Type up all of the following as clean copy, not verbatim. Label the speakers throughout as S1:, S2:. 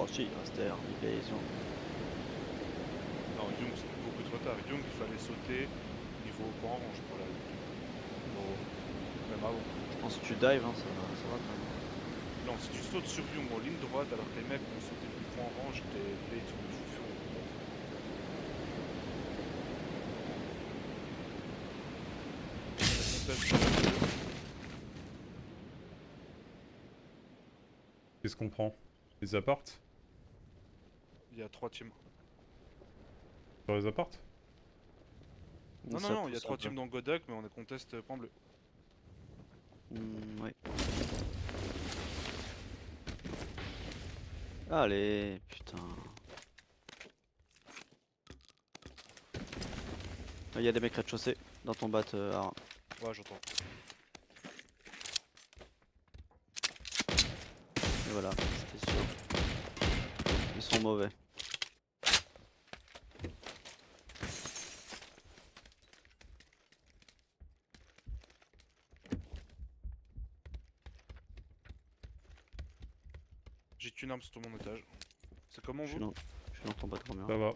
S1: Oh si, il restait Army
S2: Non, Young c'était beaucoup trop tard. Young il fallait sauter niveau point orange pour la
S1: Bon,
S2: même avant.
S1: je pense que tu dives, hein, ça va quand même.
S2: Non, si tu sautes sur Young en ligne droite alors que les mecs ont sauté du point orange, t'es late de fou furieux.
S3: Qu'est-ce qu'on prend? Les appartes?
S2: Il y a 3 teams.
S3: Sur les appartes?
S2: Non, non,
S1: Ça
S2: non, il y a
S1: pousse
S2: 3
S1: un peu.
S2: teams dans Godok, mais on est contest point bleu.
S1: Ouais. Allez, putain. Il y a des mecs rez-de-chaussée dans ton bat.
S2: Ouais, j'entends.
S1: Et voilà, c'était sûr. Ils sont mauvais.
S2: J'ai qu'une arme sur tout mon étage. C'est comment
S1: Je suis
S2: vous?
S1: dans ton bat combien?
S3: Ça va.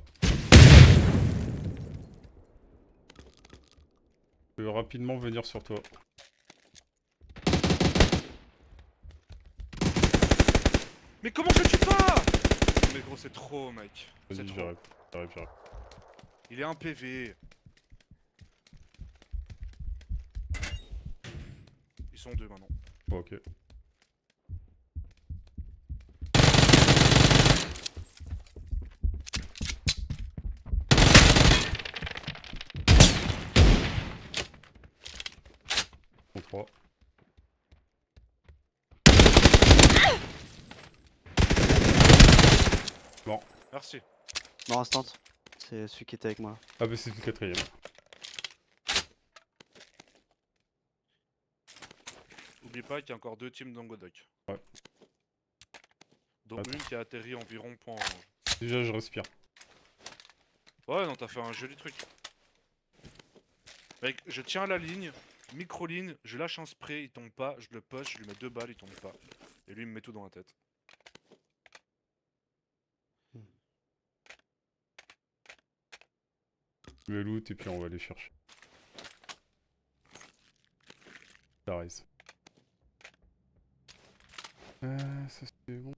S3: Je peux rapidement venir sur toi.
S2: Mais comment je le tue pas? Mais gros, c'est trop, mec. C'est
S3: Vas-y,
S2: trop.
S3: j'arrive.
S2: Il est un PV. Ils sont deux maintenant.
S3: Bon, ok. Ils sont 3. Bon.
S2: Merci.
S1: Non, instant. C'est celui qui était avec moi.
S3: Ah bah c'est le quatrième.
S2: Oublie pas qu'il y a encore 2 teams dans Godok.
S3: Ouais.
S2: Dont
S3: Attends.
S2: une qui a atterri environ point orange.
S3: Déjà je respire.
S2: Ouais, non, t'as fait un joli truc. Mec, je tiens la ligne, micro-ligne, je lâche un spray, il tombe pas, je le push, je lui mets 2 balles, il tombe pas. Et lui, il me met tout dans la tête.
S3: Je vais loot et puis on va aller chercher. Ça reste. Ça c'est bon.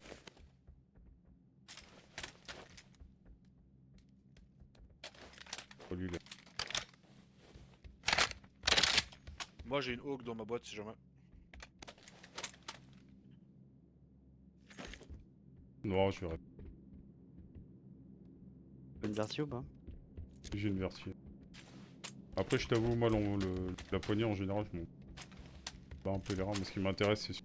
S3: Oh, lui là.
S2: Moi, j'ai une hawk dans ma boîte si jamais.
S3: Non, je vais rester.
S1: Une verti ou pas?
S3: J'ai une vertie. Après je t'avoue, moi la poignée en général je m'en bats un peu les reins, mais ce qui m'intéresse c'est sûr.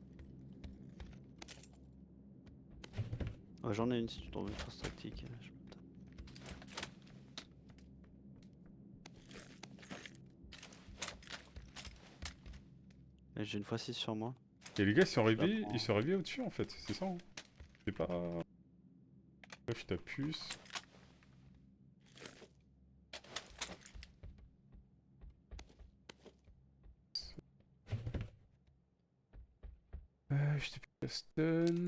S1: Ouais, j'en ai une si tu trouves une force tactique. Et j'ai une x6 sur moi.
S3: Et les gars
S1: prends.
S3: ils sont réveillés au-dessus en fait, c'est ça hein. C'est pas... Lâche ta puce. Je t'ai plus la stun.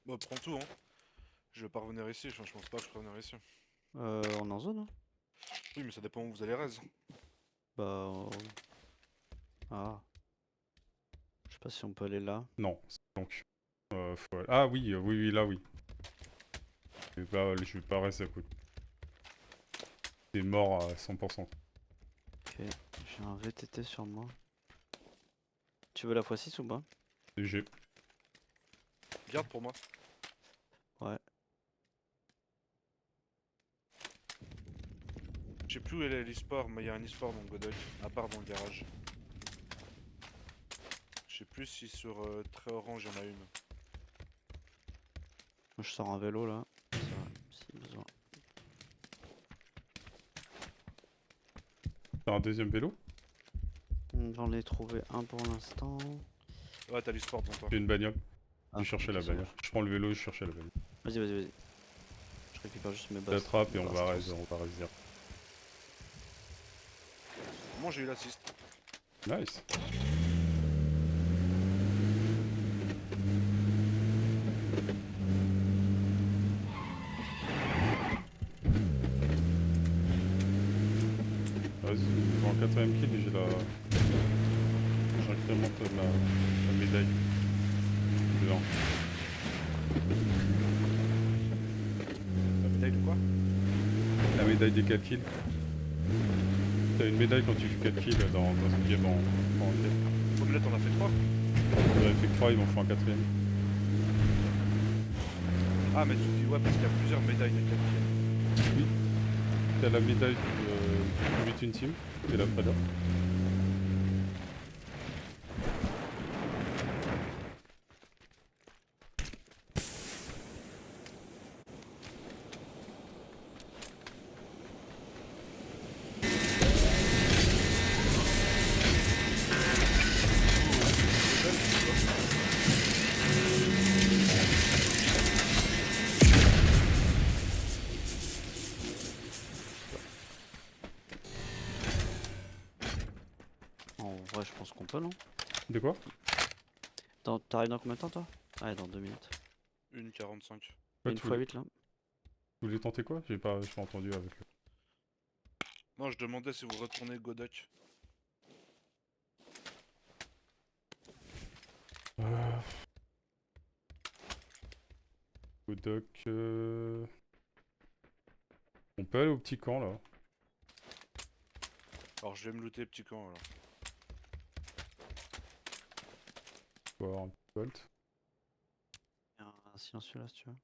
S2: Bon, prends tout, hein. Je vais pas revenir ici, enfin, je pense pas que je peux revenir ici.
S1: On est en zone, hein?
S2: Oui, mais ça dépend où vous allez raise.
S1: Bah. Ah. Je sais pas si on peut aller là.
S3: Non, donc... Ah oui, oui, là oui. Je vais pas rester à côté. T'es mort à 100%.
S1: Ok, j'ai un VTT sur moi. Tu veux la x6 ou pas?
S3: J'ai...
S2: Garde pour moi.
S1: Ouais.
S2: Je sais plus où est l'e-sport, mais il y a un e-sport dans Godok, à part dans le garage. Je sais plus si sur très orange il y en a une.
S1: Moi je sors un vélo là. Ça va, si besoin.
S3: T'as un deuxième vélo?
S1: J'en ai trouvé un pour l'instant.
S2: Ouais, t'as l'e-sport devant toi.
S3: J'ai une bagnole.
S1: Ah,
S3: Je cherchais
S1: ok,
S3: la
S1: ça
S3: bagnole.
S1: marche.
S3: Je prends le vélo, je cherchais la bagnole.
S1: Vas-y. Je récupère juste mes
S3: Je
S1: bases.
S3: l'attrape et
S1: mes
S3: on
S1: bases
S3: va
S1: tous.
S3: réussir.
S2: Moi j'ai eu l'assist.
S3: Nice. 4ème kill et j'ai la... J'incrémente la médaille. Dedans.
S2: La médaille de quoi?
S3: La médaille des 4 kills. T'as une médaille quand tu fais 4 kills dans une game en quête.
S2: Omelette, on a fait 3.
S3: J'en ai fait que 3, ils m'en font un 4ème.
S2: Ah, mais tu dis ouais, parce qu'il y a plusieurs médailles de 4 kills.
S3: Oui. T'as la médaille du Between Team et la Preda.
S1: En vrai, je pense qu'on peut, non?
S3: De quoi?
S1: T'arrives dans combien de temps, toi? Ouais, dans 2 minutes.
S2: 1,45.
S3: Ouais,
S1: Une
S3: tu
S1: fois
S3: voulais-
S1: 8 là.
S3: Vous voulez tenter quoi? J'ai pas entendu avec le...
S2: Non, je demandais si vous retournez Godok.
S3: Godok... On peut aller au petit camp là.
S2: Alors, je vais me looter petit camp alors.
S3: Faut avoir un petit bolt.
S1: Il y a un silencieux là si tu veux.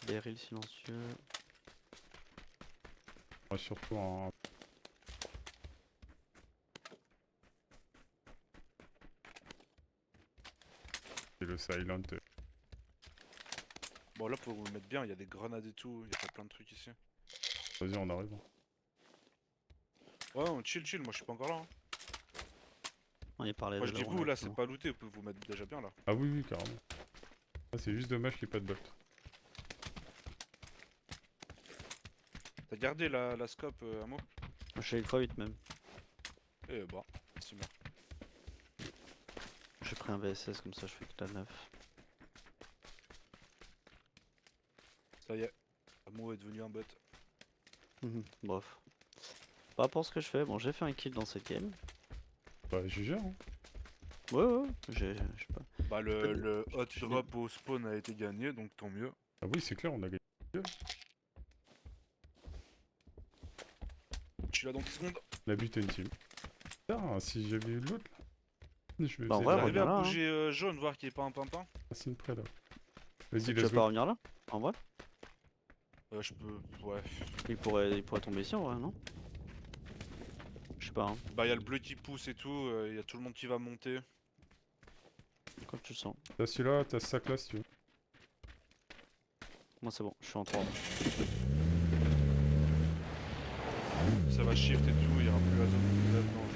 S1: Beryl silencieux.
S3: Ouais, surtout un... Et le silent.
S2: Bon, là, pour vous le mettre bien, il y a des grenades et tout. Il y a pas plein de trucs ici.
S3: Vas-y, on arrive.
S2: Ouais, on chill, moi je suis pas encore là. Hein.
S1: On y parlait
S2: Moi
S1: de
S2: je dis
S1: la
S2: vous, là
S1: roulette,
S2: c'est
S1: non.
S2: pas looté, vous pouvez vous mettre déjà bien là.
S3: Ah oui, oui, carrément. Ah, c'est juste dommage qu'il n'y ait pas de bolt.
S2: T'as gardé la scope, Amo?
S1: J'ai une fois 8 même.
S2: Eh bah, c'est mort.
S1: J'ai pris un VSS comme ça, je fais que la 9.
S2: Ça y est, Amo est devenu un bot.
S1: Bref. Pas pour ce que je fais. Bon, j'ai fait un kill dans cette game.
S3: Bah, GG, hein.
S1: Ouais, je sais pas.
S2: Bah le hot
S1: je suis
S2: drop au spawn a été gagné, donc tant mieux.
S3: Ah oui, c'est clair, on a gagné.
S2: Je suis là dans 10 secondes.
S3: On a buté une team. Putain, si j'avais eu l'autre là. Je me
S1: Bah, en
S3: faisais
S1: vrai,
S3: la-
S2: J'arrivais
S1: reviens là,
S2: à
S1: hein.
S2: bouger jaune, voir qu'il n'y ait pas un pimpin.
S3: racine près là. Vas-y,
S1: Tu veux
S3: let's
S1: pas
S3: go.
S1: revenir là? En vrai?
S2: Je peux. Ouais.
S1: Il pourrait tomber ici en vrai, non? Je sais pas, hein.
S2: Bah y'a le bleu qui pousse et tout, y a tout le monde qui va monter.
S1: Comme tu le sens.
S3: T'as celui-là, t'as ce sac là si tu veux.
S1: Moi c'est bon, je suis en 3.
S2: Ça va shift et tout, il y aura plus la zone là-dedans.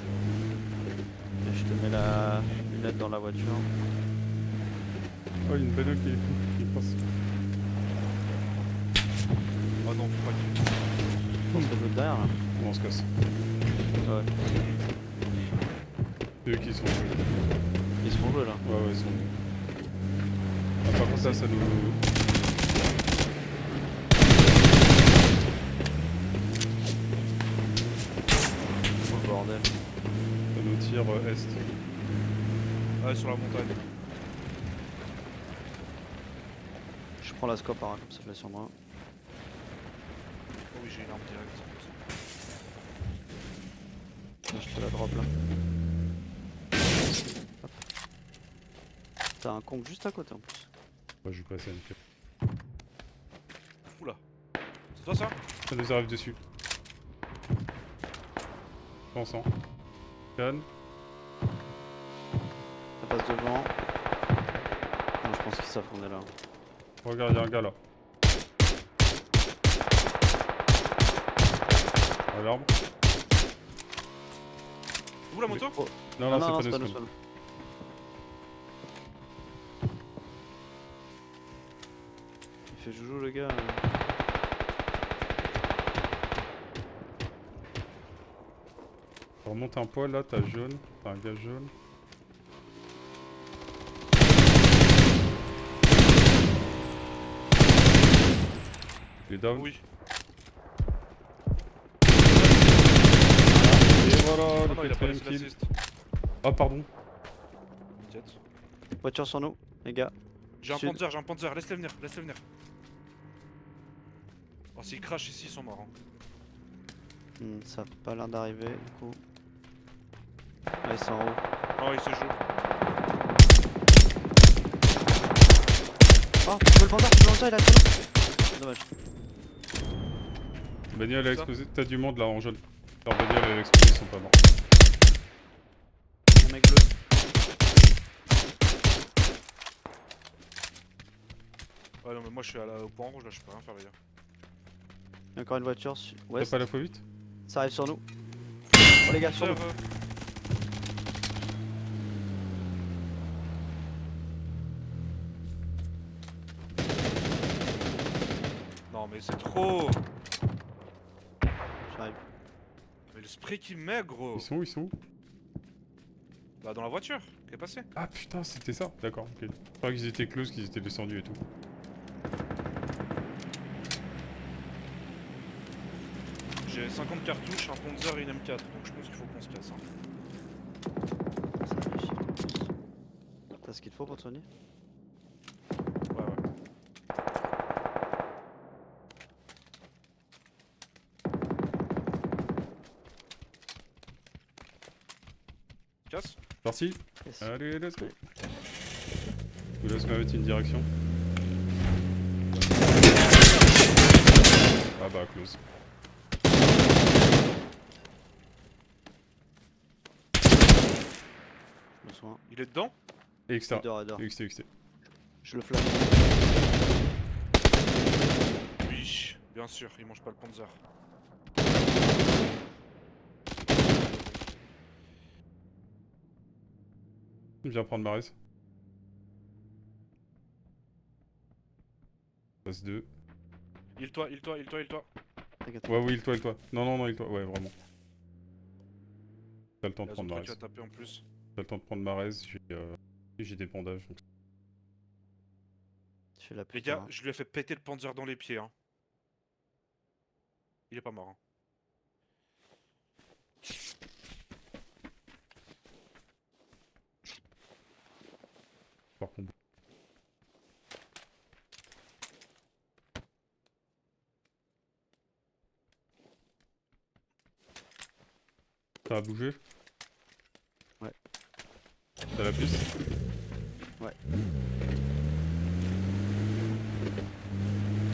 S1: Et je te mets la lunette dans la voiture.
S3: Oh, il y a une bagnole qui passe.
S2: Oh non, faut pas qu'il.
S1: Je pense que l'autre derrière là.
S3: Bon, on se casse.
S1: Ouais.
S3: C'est eux qui sont joués.
S1: Ils se font jouer là.
S3: Ouais, ils sont joués. Ah, par contre, ça nous.
S1: Oh le bordel.
S3: Ça nous tire est.
S2: Ouais, sur la montagne.
S1: Je prends la scope hein, comme ça je l'ai sur moi.
S2: Oh oui, j'ai une arme directe.
S1: Là, je te la drop là. Hop. T'as un conque juste à côté en plus.
S3: Ouais, je vais passer à une quête.
S2: Oula. C'est toi ça?
S3: Ça nous arrive dessus. Pensant. Canne.
S1: Ça passe devant. Non, je pense qu'ils savent qu'on est là.
S3: Regarde, y'a un gars là. À l'arbre.
S2: Où la moto?
S1: Oh.
S3: Non,
S1: Ah
S3: non, c'est pas
S1: nous,
S3: nos
S1: c'est pas
S3: spawns.
S1: nous. Il fait joujou le gars.
S3: Remonte un poil là, t'as jaune. T'as un gars jaune. Il est down.
S2: Oui. a pas
S3: quatrième
S2: laissé
S3: kill.
S2: l'assist.
S3: Ah, pardon.
S2: T'inquiète.
S1: Voiture sur nous, les gars.
S2: J'ai un
S1: Sud.
S2: Panzer, laisse-les venir, laisse-les venir. Oh, s'ils crachent ici, ils sont morts. Hein.
S1: Ça a pas l'air d'arriver du coup. Ah, ils sont en haut.
S2: Oh, ils se jouent.
S1: Oh, le Panzer, il a trop. Dommage.
S3: Bagnole a
S2: Ça.
S3: explosé. T'as du monde là en jaune. Leur bagnole elle a explosé, ils sont pas morts.
S1: Un mec bleu.
S2: Ouais, non, mais moi je suis au point rouge là, je peux rien faire, les gars.
S1: Il y a encore une voiture.
S3: T'as
S1: Ouest.
S3: pas la fois vite?
S1: Ça arrive sur nous. Oh les gars, sur nous.
S2: Non, mais c'est trop.
S1: J'arrive.
S2: Mais le spray qu'il met, gros.
S3: Ils sont où? Ils sont où?
S2: Bah, dans la voiture, qui est passé.
S3: Ah putain, c'était ça. D'accord, ok. Je croyais qu'ils étaient close, qu'ils étaient descendus et tout.
S2: J'ai 50 cartouches, un Panzer et une M4, donc je pense qu'il faut qu'on se casse. Hein.
S1: Ça arrive, shift en plus. T'as ce qu'il te faut pour te soigner?
S2: Ouais, ouais. Casse.
S3: Parti.
S1: Yes.
S3: Allez, let's go. Je vous laisse me mettre une direction. Ah bah, close.
S1: Je me soins.
S2: Il est dedans.
S3: Et extra.
S1: Il dort.
S3: XT.
S1: Je le flamme.
S2: Oui, bien sûr, il mange pas le Panzer.
S3: Viens prendre Marès. Passe 2.
S2: Il-toi.
S1: T'inquiète.
S3: Ouais, oui, il toi. Non, il toi. Ouais, vraiment. T'as le temps de
S2: Il y a
S3: prendre
S2: qui
S3: Marès.
S2: va taper en plus.
S3: T'as le temps de prendre Marès. J'ai des bandages. Donc...
S1: Je fais la
S2: Les
S1: pute.
S2: gars, je lui ai fait péter le Panzer dans les pieds. Hein. Il est pas mort. Hein.
S3: Par contre. Ça a bougé?
S1: Ouais.
S3: T'as la piste?
S1: Ouais.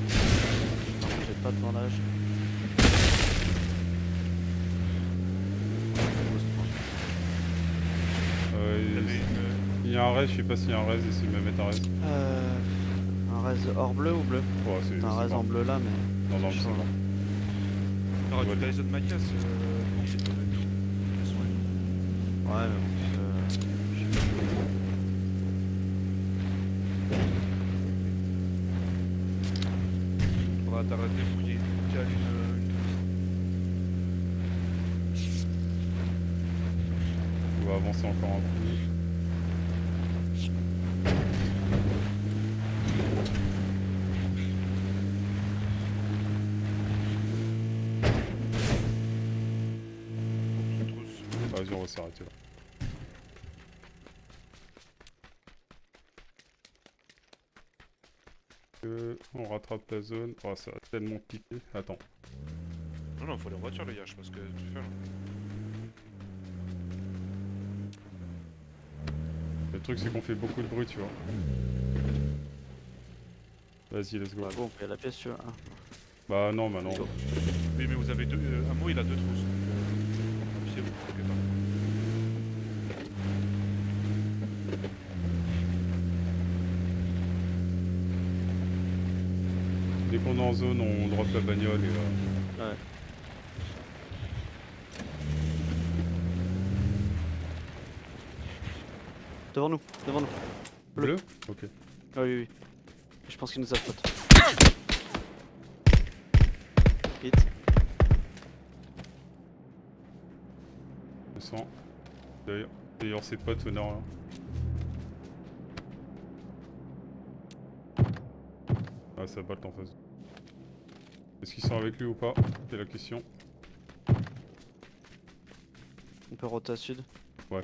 S1: J'ai pas de bandage.
S2: Il y avait une...
S3: Il y a un raise, je sais pas s'il y a un raise, essaye de me mettre un raise.
S1: Un raise hors bleu ou bleu?
S3: Oh, c'est
S1: T'as un raise
S3: mort.
S1: en bleu là, mais.
S3: Non,
S1: c'est
S3: c'est
S1: chaud,
S3: bon.
S2: Il y aura du Dyson Macas. Il est tombé.
S1: Ouais, mais bon. Je sais pas.
S2: Faudra t'arrêter pour qu'il cale une
S3: On va avancer encore un peu.
S2: trousse.
S3: Vas-y, on va s'arrêter là. On rattrape la zone. Oh, ça va tellement piquer. Attends.
S2: Non, faut aller en voiture, les gars, je sais pas ce que tu fais là.
S3: Le truc, c'est qu'on fait beaucoup de bruit, tu vois. Vas-y, let's go.
S1: Bah, go, on peut y aller à la pièce, tu vois. Ah.
S3: Bah, non, bah non.
S1: Go.
S2: Oui, mais vous avez deux. Amo, il a deux trousses. Donc, un pied, vous trouvez pas.
S3: Dès qu'on est en zone, on drop la bagnole et
S1: Ouais. Devant nous.
S3: Bleu. Ok.
S1: Ah oui. Je pense qu'il nous a spot. Hit.
S3: Je sens. D'ailleurs, ses potes au nord là. Ah, ça batte en face. Est-ce qu'ils sont avec lui ou pas? C'est la question.
S1: On peut roter à sud.
S3: Ouais.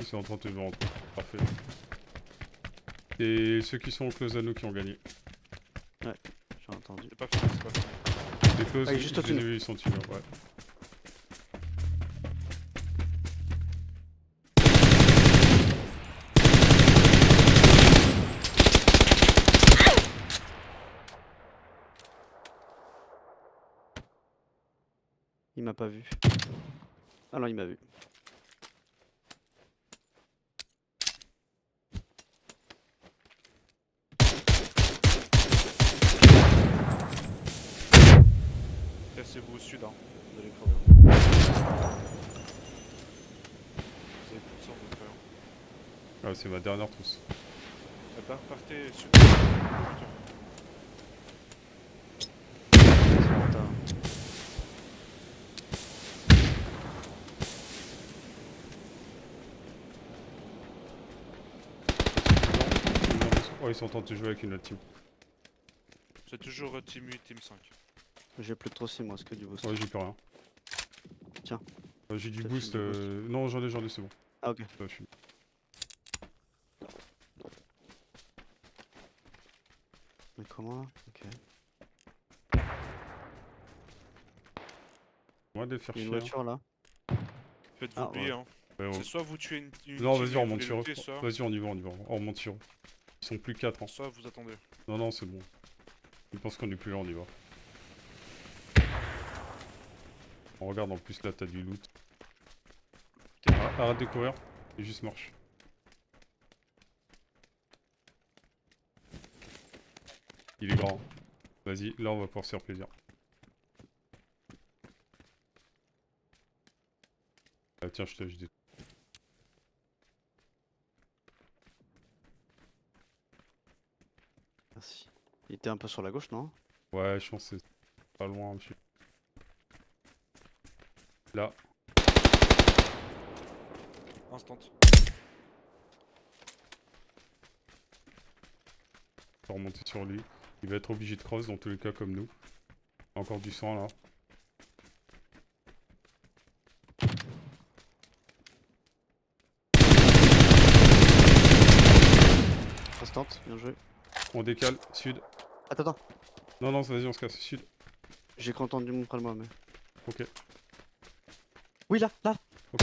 S3: Ils sont en train de te rentrer. Parfait. Et ceux qui sont en close à nous qui ont gagné.
S1: J'ai entendu.
S2: C'est pas fini, c'est pas fini.
S3: Les close,
S1: Ah, il est juste
S3: je
S1: au-dessus
S3: les ai
S1: de
S3: vus, ils sont dessus, là, ouais.
S1: Il m'a pas vu. Ah non, il m'a vu.
S2: Cassez-vous au sud, hein. Vous allez crever. Vous avez plus de sang, vous crever.
S3: Ah, c'est ma dernière trousse.
S2: Partez sud.
S1: Ils sont en retard.
S3: Oh, ils sont en train de jouer avec une autre team.
S2: C'est toujours team 8, team 5.
S1: J'ai plus de troussis moi, c'est que du boost.
S3: Ouais, j'ai plus rien.
S1: Tiens.
S3: J'ai du
S1: Je te
S3: boost.
S1: file du boost.
S3: Non, j'en ai, c'est bon.
S1: Ah ok.
S3: Ça, je suis...
S1: Mais comment là? Ok.
S3: Moi de les faire
S1: Il y a une
S3: chier.
S1: voiture là.
S2: Faites-vous
S1: Ah,
S2: oublier,
S1: ouais.
S2: hein.
S3: Ouais,
S2: C'est soit vous tuez une
S3: non,
S2: team
S3: vas-y,
S2: et
S3: on
S2: vous
S3: remonte
S2: les
S3: sur eux.
S2: lootez, soit...
S3: Vas-y, on y va, on y va. On remonte sur eux. Ils sont plus 4 hein.
S2: soit vous attendez.
S3: Non, non, c'est bon. Je pense qu'on est plus là, on y va. On regarde en plus là, t'as du loot. Arrête de courir, et juste marche. Il est grand. Vas-y, là on va pouvoir se faire plaisir. Ah tiens, je des...
S1: Merci. Il était un peu sur la gauche, non?
S3: Ouais, je pense que c'est pas loin, monsieur. Là.
S2: Instant.
S3: On va remonter sur lui. Il va être obligé de cross dans tous les cas comme nous. Encore du sang là.
S1: Instant, bien joué.
S3: On décale, sud.
S1: Attends, attends.
S3: Non, non, vas-y, on se casse, sud.
S1: J'ai entendu mon près de moi, mais.
S3: Ok.
S1: Oui, là, là.
S3: Ok.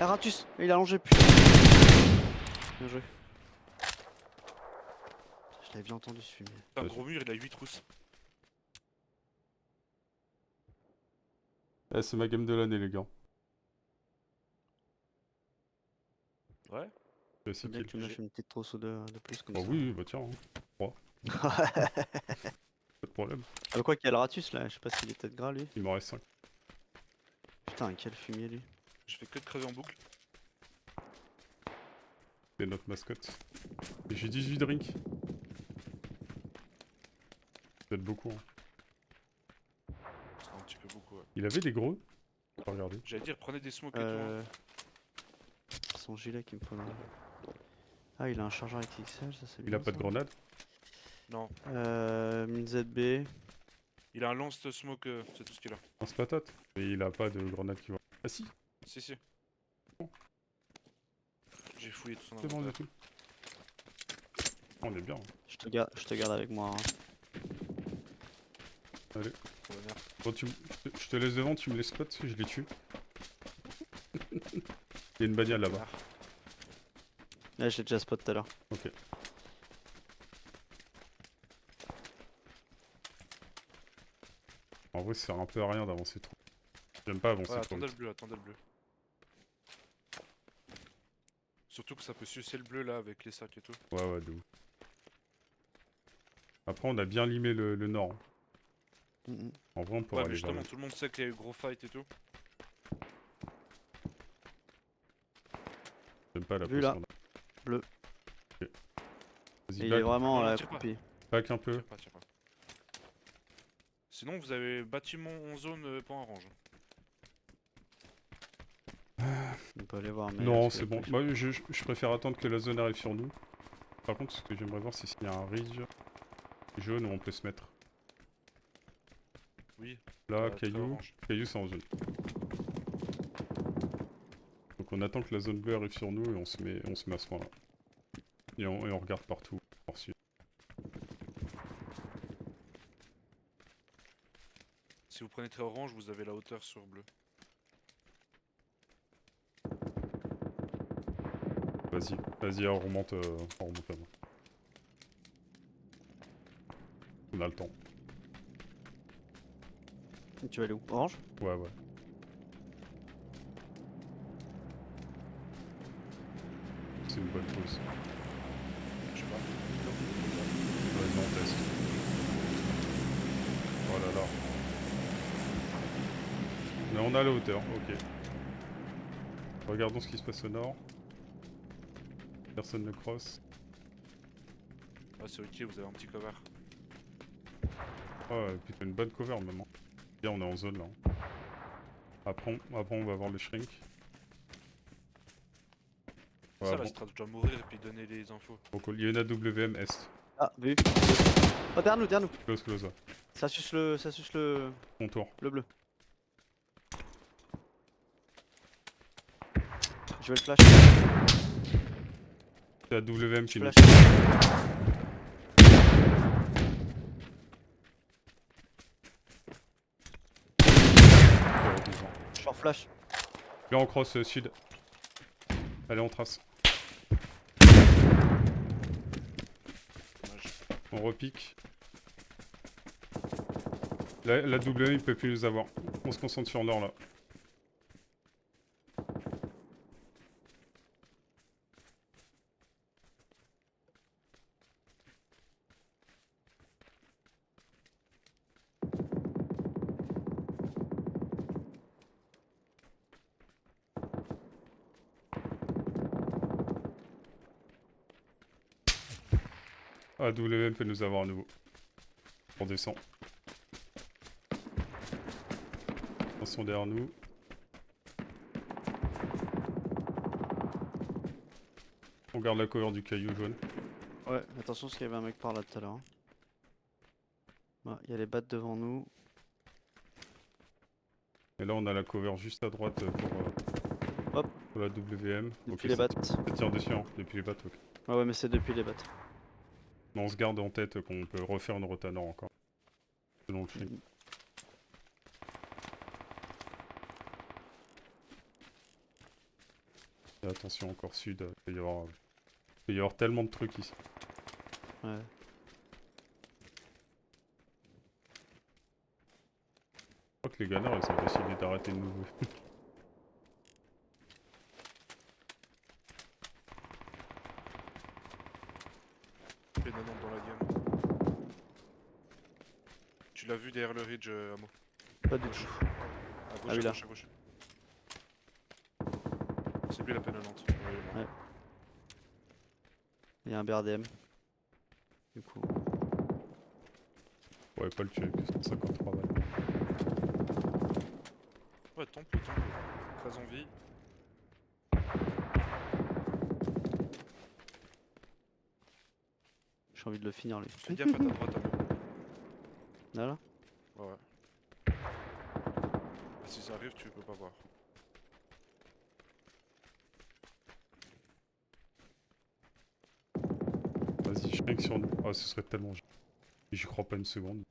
S1: Aratus, il a allongé, putain. Bien joué. Je l'avais bien entendu ce fumier.
S2: Un
S3: Vas-y.
S2: gros mur, il a 8 trousses.
S3: Eh, c'est ma game de l'année, les gars.
S2: Ouais.
S3: C'est
S1: C'est bien que tu me lâches une petite trousse ou deux de plus comme
S3: Bah
S1: ça.
S3: oui, bah tiens. Hein.
S1: Ah
S3: Pas de problème.
S1: bah quoi qu'il y a le Ratus là, je sais pas s'il est peut-être gras lui.
S3: Il m'en reste 5.
S1: Putain, quel fumier lui.
S2: Je fais que de crever en boucle.
S3: C'est notre mascotte. Et j'ai 18 drinks. Peut-être beaucoup. Hein.
S2: C'est un petit peu beaucoup, ouais.
S3: Il avait des gros. Regardez.
S2: J'allais dire, prenez des smokes et tout. Hein.
S1: Son gilet qu'il me faut là. Ah, il a un chargeur XXL, ça c'est bien.
S3: Il a pas de
S1: ça.
S3: grenade.
S2: Non.
S1: Une ZB.
S2: Il a un lance de smoke, c'est tout ce qu'il a.
S3: Lance patate. Et il a pas de grenade qui va. Ah si,
S2: Si, si. J'ai fouillé tout son
S3: c'est bon du
S2: inventaire.
S3: tout. On est bien. Hein.
S1: Je te garde avec moi. Hein.
S3: Allez.
S2: On va venir.
S3: Bon, je te laisse devant, tu me les spots, je les tue. Il y a une bagnole là-bas.
S2: Venir.
S1: Là, j'ai déjà spot tout à l'heure.
S3: Ok. En vrai, ça sert un peu à rien d'avancer trop. J'aime pas avancer
S2: Ouais,
S3: trop
S2: attendez
S3: vite.
S2: le bleu, attendez le bleu. Surtout que ça peut sucer le bleu là avec les sacs et tout.
S3: Ouais, ouais, de ouf. Après, on a bien limé le nord. Hein.
S1: Mhm.
S3: En vrai, on pourrait
S2: Ouais, mais
S3: aller vers
S2: justement,
S3: le...
S2: tout le monde sait qu'il y a eu gros fight et tout.
S3: J'aime pas la
S1: Vu là.
S3: posture.
S1: Bleu.
S3: Ok. Vas-y,
S1: Et il est
S3: back.
S1: vraiment
S2: Non, tire pas.
S1: accroupi.
S3: Back un peu.
S2: Tire pas, tire pas. Sinon, vous avez bâtiment en zone pas en range.
S1: On peut aller voir. Mais
S3: Non,
S1: parce que
S3: c'est bon.
S1: après,
S3: Moi, je préfère attendre que la zone arrive sur nous. Par contre, ce que j'aimerais voir, c'est s'il y a un ridge. jaune où on peut se mettre.
S2: Oui.
S3: Là,
S2: très
S3: caillou.
S2: orange.
S3: Caillou, c'est en jaune. Donc on attend que la zone bleue arrive sur nous et on se met à ce moment-là. Et on regarde partout, hors sud.
S2: Si vous prenez très orange, vous avez la hauteur sur bleu.
S3: Vas-y, on remonte là-bas. On a le temps.
S1: Tu vas aller où? Orange?
S3: Ouais. C'est une bonne pause.
S2: Je sais pas.
S3: Vas-y, on teste. Oh là là. Mais on a la hauteur, ok. Regardons ce qui se passe au nord. Personne ne cross.
S2: Ah, c'est ok, vous avez un petit cover.
S3: Oh, putain, une bonne cover même. Bien, on est en zone là. Après, on va voir le shrink.
S2: Ça,
S3: Ouais,
S2: la
S3: bon.
S2: strat, je dois mourir et puis donner les infos.
S3: Donc, il y en a WM Est.
S1: Ah, vu. Oh, derrière nous.
S3: Close, ouais.
S1: Ça suce le
S3: Contour.
S1: bleu. Je vais le flash.
S3: C'est la WM qui
S1: Je
S3: nous...
S1: flash. Je suis en flash.
S3: Viens, on cross sud. Allez, on trace.
S2: Dommage.
S3: On repique. La WM, il peut plus nous avoir. On se concentre sur nord là. AWM peut nous avoir à nouveau. On descend. Attention derrière nous. On garde la cover du caillou jaune.
S1: Ouais, attention parce qu'il y avait un mec par là tout à l'heure. Il y a les battes devant nous.
S3: Et là on a la cover juste à droite
S1: Hop.
S3: pour la WM.
S1: Depuis les battes.
S3: Ça tire dessus hein, depuis les battes. Ok.
S1: Ouais, mais c'est depuis les battes.
S3: Mais on se garde en tête qu'on peut refaire une rota nord encore. Selon le film. Et attention encore sud, il va y avoir tellement de trucs ici.
S1: Ouais.
S3: Je crois que les gunners ils ont décidé d'arrêter de nous jouer.
S2: Et 90 dans la game. Tu l'as vu derrière le ridge, Amo.
S1: Pas du tout.
S2: À gauche,
S1: Ah oui,
S2: à
S1: là.
S2: gauche, à gauche. C'est lui la peine 90.
S1: Ouais. Il y a un BRDM. Du coup.
S3: Ouais, pas le tuer avec 153 balles.
S2: Ouais, temple. Très en vie.
S1: J'ai envie de le finir lui.
S2: Fais gaffe à ta droite, Amo.
S1: Là là.
S2: Ouais. Et si ça arrive, tu peux pas voir.
S3: Vas-y, shrink sur nous. Ah, ce serait tellement... J'y crois pas une seconde.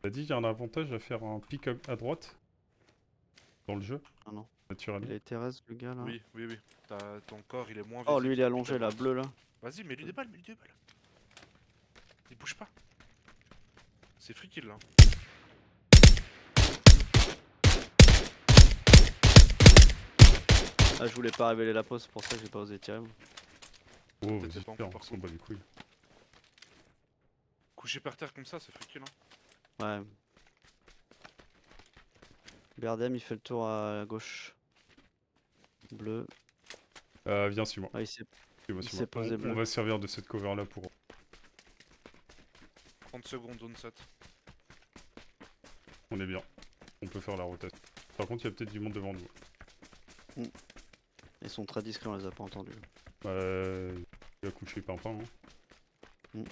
S3: T'as dit qu'il y a un avantage à faire un pic à droite dans le jeu,
S1: Ah non.
S3: naturellement.
S1: Il est Thérèse le gars là.
S2: Oui. Ton corps, il est moins
S1: Oh
S2: visible
S1: lui il est
S2: sur le
S1: allongé
S2: pic à
S1: là,
S2: droite.
S1: bleu là.
S2: Vas-y, mets-lui des balles. Il bouge pas. C'est free kill là.
S1: Ah je voulais pas révéler la pause, c'est pour ça que j'ai pas osé tirer. moi.
S3: Oh,
S2: Peut-être
S3: vas-y,
S2: pas
S3: tiens,
S2: encore
S3: on s'en bat les couilles.
S2: Couché par terre comme ça, c'est free kill hein.
S1: Ouais. BRDM il fait le tour à gauche. Bleu.
S3: Viens, suis-moi.
S1: Ah il s'est
S3: Suis-moi,
S1: il
S3: suis-moi.
S1: s'est posé
S3: On
S1: bleu.
S3: va se servir de cette cover là pour...
S2: 30 secondes, zone 7.
S3: On est bien. On peut faire la rotation. Par contre, il y a peut-être du monde devant nous.
S1: Ils sont très discrets, on les a pas entendus.
S3: Il a couché pimpin. Hein.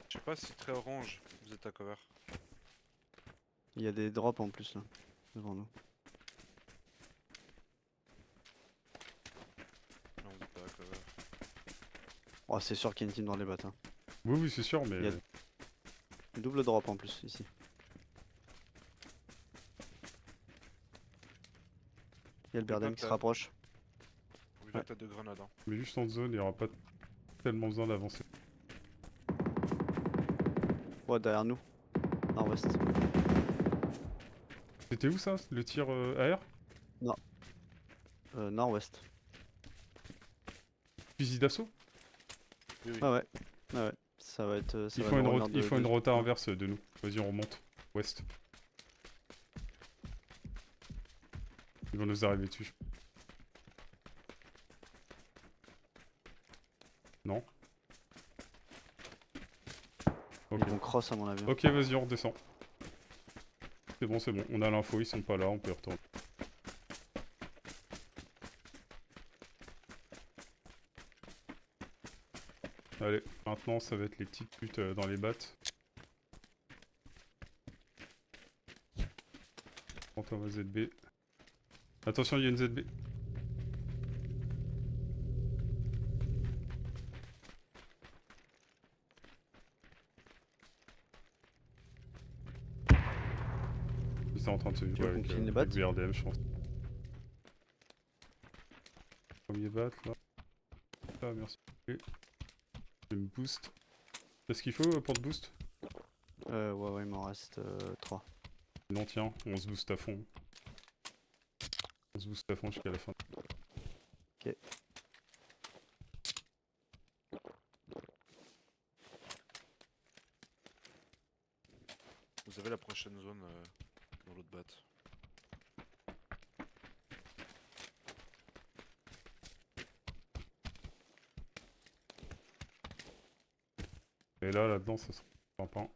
S2: Je sais pas si très orange, vous êtes à cover.
S1: Il y a des drops en plus là, devant nous.
S2: Non, vous êtes pas à cover.
S1: Oh, c'est sûr qu'il y a une team dans les bottes. Hein.
S3: Oui, oui, c'est sûr, mais.
S1: Il y a- Double drop en plus ici. Il y a le Birdem qui se
S2: là.
S1: rapproche.
S2: Oui, là t'as 2 grenades. Hein.
S3: Mais juste en zone, il n'y aura pas tellement besoin d'avancer.
S1: Ouais, derrière nous. Nord-ouest.
S3: C'était où ça, le tir AR?
S1: Nord-ouest.
S3: Fusil d'assaut?
S2: Oui, oui.
S1: Ah ouais. Ah ouais. Ça va être. Ça
S3: Il
S1: va
S3: faut
S1: nous
S3: une,
S1: revenir
S3: il
S1: de-
S3: faut
S1: de-
S3: une rota inverse de nous. Vas-y, on remonte. Ouest. Ils vont nous arriver dessus. Non? Ok.
S1: Ils vont cross à mon avis.
S3: Ok, vas-y, on redescend. C'est bon, c'est bon. On a l'info, ils sont pas là, on peut y retourner. Allez, maintenant ça va être les petites putes dans les battes. Prends-toi ma ZB. Attention, il y a une ZB. Ils sont en train de se
S1: veux
S3: jouer
S1: qu'on
S3: avec
S1: clean les
S3: le
S1: battes
S3: BRDM, je pense. Premier bat là. Ah, merci. Je me boost. Qu'est-ce qu'il faut pour te boost?
S1: Ouais, il m'en reste 3.
S3: Non, tiens, on se booste à fond. On se booste à fond jusqu'à la fin.
S1: Ok.
S2: Vous avez la prochaine zone dans l'autre bat.
S3: Et là, là-dedans, ça sera pimpin.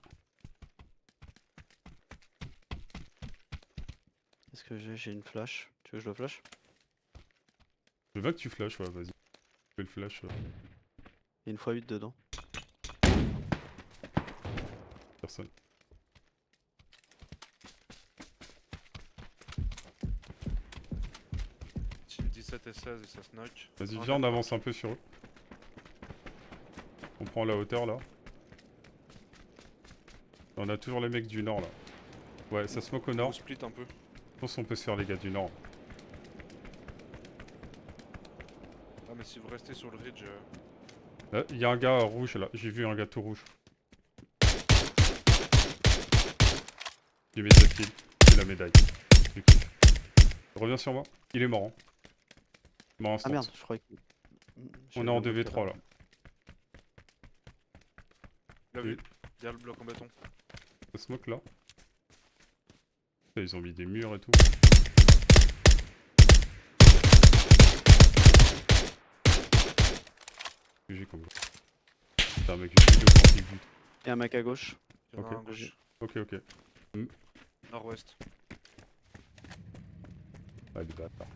S1: Est-ce que j'ai une flash? Tu veux que je le flash?
S3: Je veux que tu flashes, ouais, vas-y. Fais le flash.
S1: Il y a une x8 dedans.
S3: Personne.
S2: Team 17 et 16 et ça se knock.
S3: Vas-y,
S2: Ah,
S3: viens, on
S2: d'accord.
S3: avance un peu sur eux. On prend la hauteur là. On a toujours les mecs du nord là. Ouais, ça smoke au
S2: On
S3: nord.
S2: split un peu.
S3: Je pense qu'on peut se faire les gars du nord.
S2: Ah, mais si vous restez sur le ridge.
S3: Il y a un gars rouge là. J'ai vu un gars tout rouge. J'ai mis 7 kills. J'ai la médaille. Je kiffe. Reviens sur moi. Il est mort. Hein. Mort
S1: Ah
S3: instant.
S1: merde, je croyais que.
S3: On est en 2v3 là.
S2: Là,
S3: Oui.
S2: vu. Derrière le bloc en béton.
S3: Ça smoke là. Putain, ils ont mis des murs et tout. J'ai comme. Putain, mec, j'ai plus d'offensive du tout.
S1: Et un mec à gauche.
S2: Il y en a
S3: Ok.
S2: un à gauche.
S3: Ok, ok.
S2: Nord-ouest.
S3: Ah, des bâtards.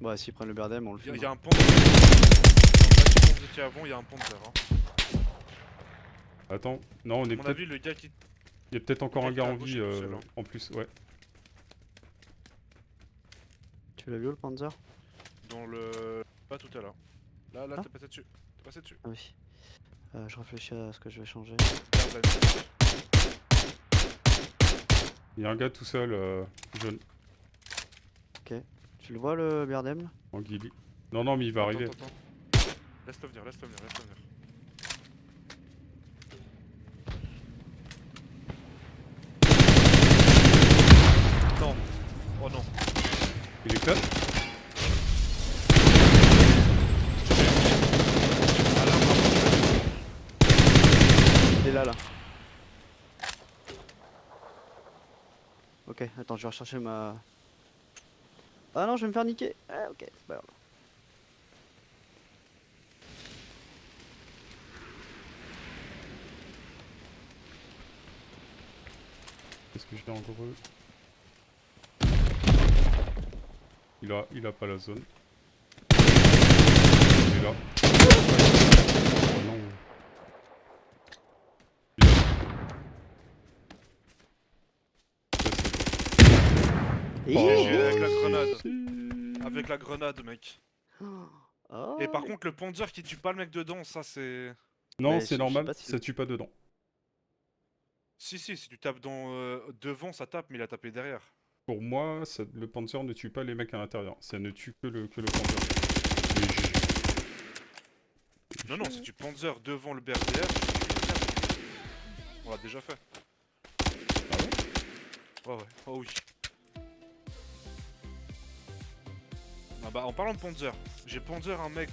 S1: Bah, s'ils prennent le Birdem, on le
S2: Il
S1: fait.
S2: y a un pont. Dans le bâtiment où vous étiez avant, il y a un pont de terre. Hein.
S3: Attends, non, on est
S2: À mon
S3: peut-être.
S2: avis, le gars qui.
S3: Il y a peut-être encore un gars en
S2: quelqu'un à
S3: vie
S2: gauche est tout seul, hein.
S3: en plus, ouais.
S1: Tu l'as vu le Panzer?
S2: Dans le. Pas tout à l'heure. Là,
S1: Ah.
S2: t'es passé dessus. T'es passé dessus.
S1: Ah oui. Je réfléchis à ce que je vais changer.
S2: Regarde là,
S3: Il y a un gars tout seul, jaune,
S1: Tu le vois le Birdem là?
S3: en guilly. Non, non, mais il va
S2: Attends,
S3: arriver.
S2: attends, attends. Laisse-le venir, laisse-le venir, laisse-le venir. Non. Oh non.
S3: Il éclate.
S1: Il est là. Ok, attends, je vais rechercher ma. Ah non, je vais me faire niquer. Ah, ok, c'est pas grave.
S3: Qu'est-ce que j'ai en gros? Il a pas la zone. Il est là.
S2: J'ai avec la
S3: Oh,
S2: grenade.
S3: shit.
S2: Avec la grenade, mec.
S1: Oh,
S2: Et par contre, le Panzer qui tue pas le mec dedans, ça c'est.
S3: Non,
S1: mais
S3: c'est
S1: je sais
S3: normal,
S1: pas si
S3: ça tue pas dedans.
S2: Si, si tu tapes devant, ça tape, mais il a tapé derrière.
S3: Pour moi, le Panzer ne tue pas les mecs à l'intérieur. Ça ne tue que le Panzer. Mais
S2: Non, non, si tu Panzer devant le BRDR, tu tues le mec. On l'a déjà fait.
S3: Ah ouais?
S2: Ouais, ouais, oh oui. Ah bah, en parlant de Panzer, j'ai Panzer un mec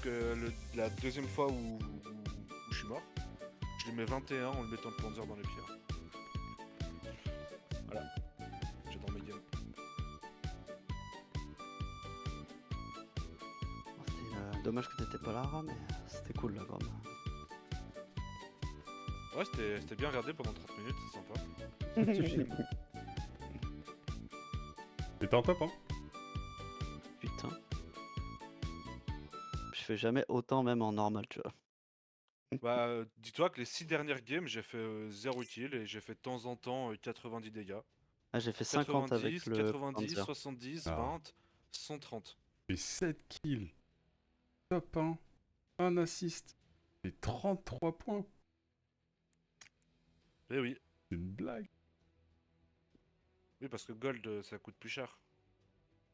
S2: la deuxième fois où je suis mort. Je lui mets 21 en lui mettant le Panzer dans les pierres. Voilà, j'adore mes games.
S1: c'était dommage que t'étais pas là, Ra, mais c'était cool là quand même.
S2: Ouais, c'était bien regardé pendant 30 minutes, c'est sympa.
S3: T'es en top, hein?
S1: Putain. Je fais jamais autant même en normal, tu vois.
S2: Bah, dis-toi que les 6 dernières games, j'ai fait 0 kill et j'ai fait de temps en temps 90 dégâts.
S1: Ah, j'ai fait 50 avec
S2: 90,
S1: le
S2: 90,
S1: Panzer.
S2: 70,
S3: Ah.
S2: 20, 130.
S3: Et 7 kills. Top 1. Un assist. Et 33 points.
S2: Eh oui,
S3: C'est une blague.
S2: oui parce que Gold ça coûte plus cher.